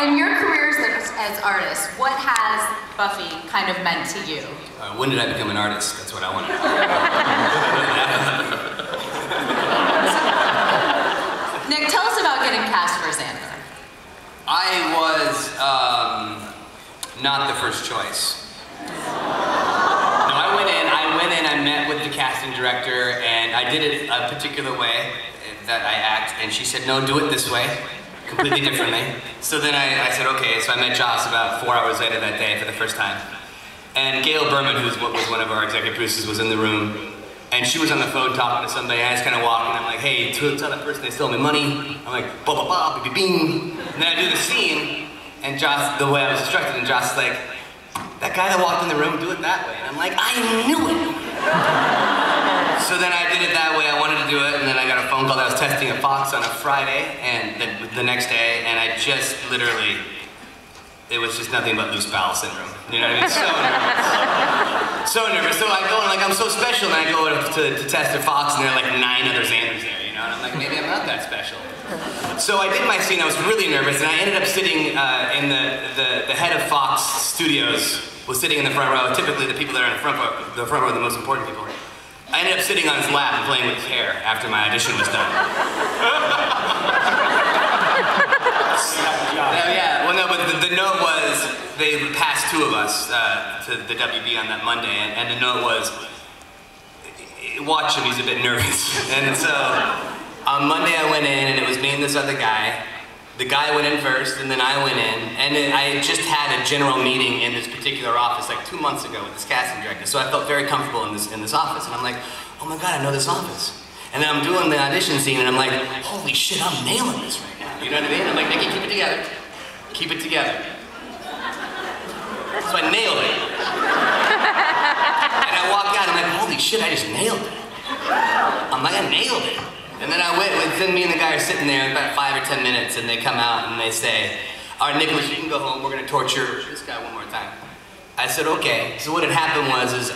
In your careers as artists, what has Buffy kind of meant to you? When did I become an artist? That's what I want to know. Nick, tell us about getting cast for Xander. I was not the first choice. No, I went in, I met with the casting director, and I did it a particular way that I act, and she said, no, do it this way. Completely differently. So then I said, okay, so I met Joss about 4 hours later that day for the first time. And Gail Berman, who was one of our executive producers, was in the room. And she was on the phone talking to somebody, and I just kind of walk in, I'm like, hey, tell that person they stole my money. I'm like, ba ba ba, bing bing. And then I do the scene, and Joss, the way I was instructed, and Joss is like, that guy that walked in the room, do it that way. And I'm like, I knew it. So then I did it that way, I wanted to do it, and then I got a phone call that I was testing at Fox on a Friday, and the next day, and I just literally, it was just nothing but loose bowel syndrome. You know what I mean? So nervous. So nervous. So I go and like, I'm so special, and I go to test at Fox, and there are like 9 other Xanders there, you know? And I'm like, maybe I'm not that special. So I did my scene, I was really nervous, and I ended up sitting in the head of Fox Studios was sitting in the front row. Typically the people that are in the front row are the most important people. I ended up sitting on his lap and playing with his hair after my audition was done. Yeah, well no, but the note was, they passed 2 of us to the WB on that Monday, and the note was, watch him, he's a bit nervous. And so, on Monday I went in, and it was me and this other guy. The guy went in first, and then I went in, and I had just had a general meeting in this particular office like 2 months ago with this casting director, so I felt very comfortable in this office, and I'm like, oh my god, I know this office. And then I'm doing the audition scene, and I'm like, holy shit, I'm nailing this right now. You know what I mean? I'm like, Nikki, keep it together. Keep it together. So I nailed it. And I walk out, I'm like, holy shit, I just nailed it. I'm like, I nailed it. And then I went with, then me and the guy are sitting there about 5 or 10 minutes, and they come out and they say, all right, Nicholas, you can go home, we're gonna torture this guy one more time. I said, okay. So what had happened was,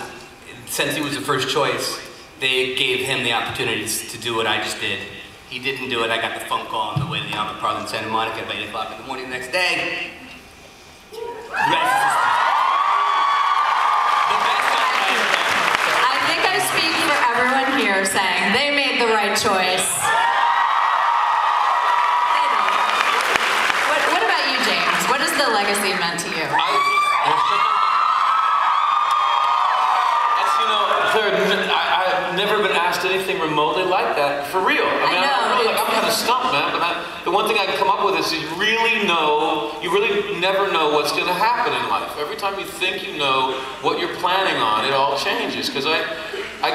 since he was the first choice, they gave him the opportunities to do what I just did. He didn't do it, I got the phone call on the way to the opera parlor in Santa Monica at 8 o'clock in the morning the next day. I think I speak for everyone here saying they made the right choice. They did. What about you, James? What has the legacy meant to you? I've never been asked anything remotely like that, for real. I mean, I'm kind of stumped, man, but the one thing I can come up with is you really never know what's going to happen in life. Every time you think you know what you're planning on, it all changes. Because I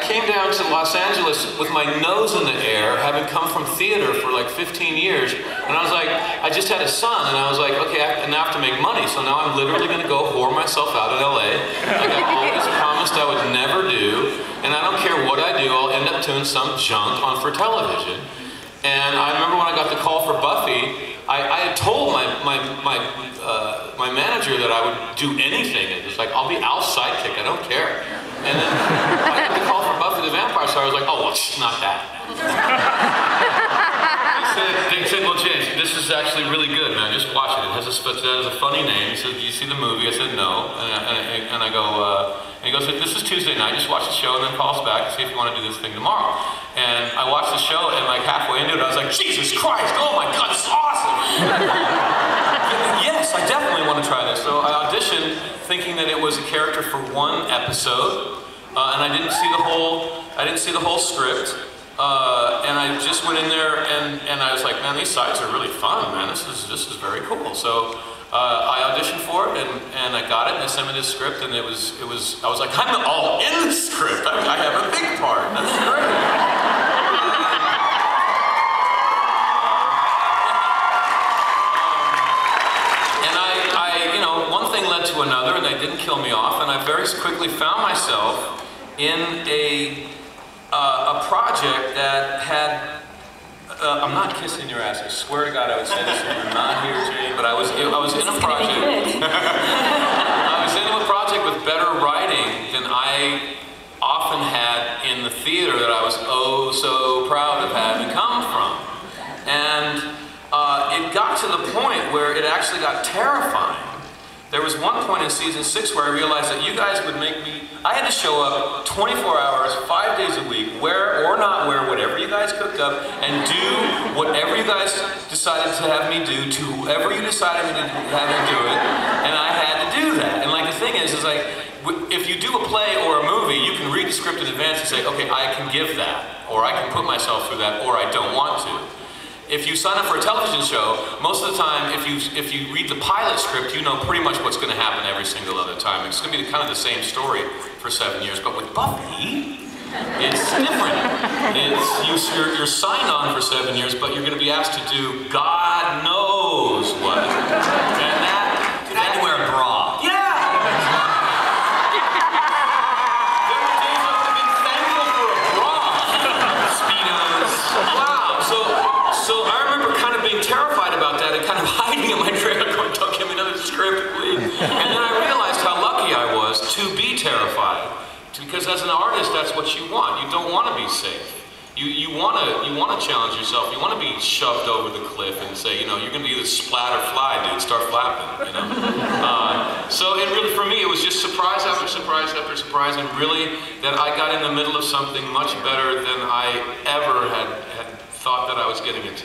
came down to Los Angeles with my nose in the air, having come from theater for like 15 years, and I was like, I just had a son, and I was like, okay, I now have to make money, so now I'm literally going to go whore myself out in LA, like I always promised I would never do, and I don't care what I do, I'll end up doing some junk for television. And I remember when I got the call for Buffy, I had told my manager that I would do anything. It was like, I'll be Al's sidekick, I don't care. And then I got the call for Buffy the Vampire Slayer, I was like, oh, well, not that. They said, well, James, this is actually really good, man, just watch it. It has a funny name. He said, do you see the movie? I said, no. And I go, and he goes, this is Tuesday night, just watch the show and then call us back and see if you want to do this thing tomorrow. And I watched the show, and like halfway into it, I was like, Jesus Christ, oh my God, this is awesome! Yes, I definitely want to try this. So I auditioned thinking that it was a character for 1 episode, and I didn't see the whole script. And I just went in there, and I was like, man, these sides are really fun, man. This is very cool. So I auditioned for it, and I got it, and they sent me this script, and I was like, I'm all in the script. I have a big part. That's great. One thing led to another, and they didn't kill me off, and I very quickly found myself in a project that had, I'm not kissing your ass, I swear to God I would say this if you're not here, Jay, but I was in a project. I was in a project with better writing than I often had in the theater that I was oh so proud of having come from. And it got to the point point where it actually got terrifying. There was one point in season 6 where I realized that you guys would make me, I had to show up 24 hours, 5 days a week, wear or not wear whatever you guys cooked up, and do whatever you guys decided to have me do to whoever you decided to have me do it, and I had to do that. And like the thing is like, if you do a play or a movie, you can read the script in advance and say, okay, I can give that, or I can put myself through that, or I don't want to. If you sign up for a television show, most of the time, if you read the pilot script, you know pretty much what's going to happen every single other time. It's going to be kind of the same story for 7 years. But with Buffy, it's different. You're signed on for 7 years, but you're going to be asked to do God knows what. And that you had to wear a bra. Yeah. There were days I would have been thankful for a bra. Speedos. Wow. So I remember kind of being terrified about that and kind of hiding in my trailer going, don't give me another script, please. And then I realized how lucky I was to be terrified. Because as an artist, that's what you want. You don't want to be safe. You want to challenge yourself. You want to be shoved over the cliff and say, you know, you're going to either splat or fly, dude. Start flapping, you know. So it really, for me, it was just surprise after surprise after surprise, and really that I got in the middle of something much better than I ever had thought that I was getting into.